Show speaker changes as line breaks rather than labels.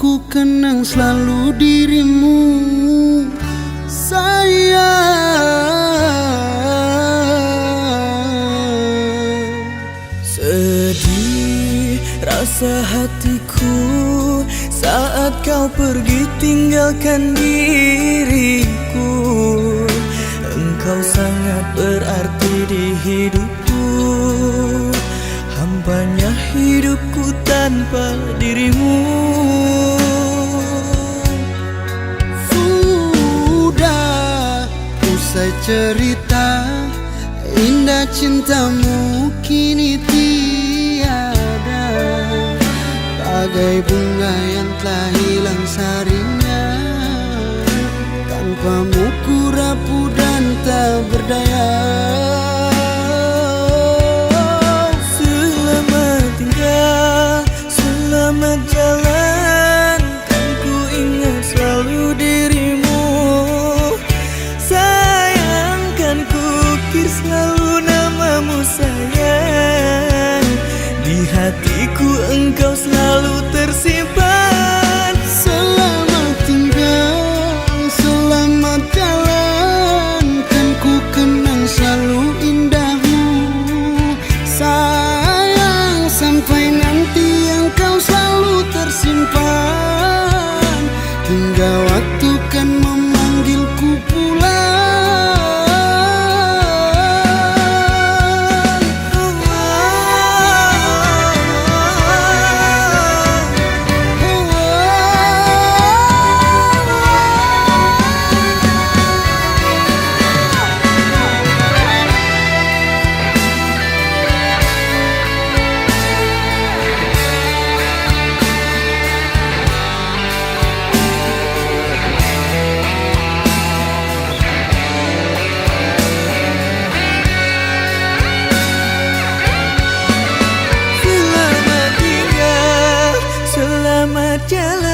ku kenang selalu dirimu, sayang.
Sedih rasa hatiku saat kau pergi tinggalkan diriku. Engkau sangat berarti di hidupku, hampanya hidupku tanpa dirimu.
Sudah usai cerita, indah cintamu kini tiada, bagai bunga yang telah hilang sarinya. Tanpamu ku rapuh dan tak berdaya.
Selamat tinggal, selamat jalan, kan ku ingat selalu dirimu. Sayang, kan ku ukir selalu namamu sayang. Di hatiku engkau selalu tersimpan.
Selamat tinggal, selamat jalan, kan ku kenang selalu indahmu, sayang. Sampai nanti engkau selalu tersimpan, hingga waktu kan memanggilku pulang.
Selamat jalan.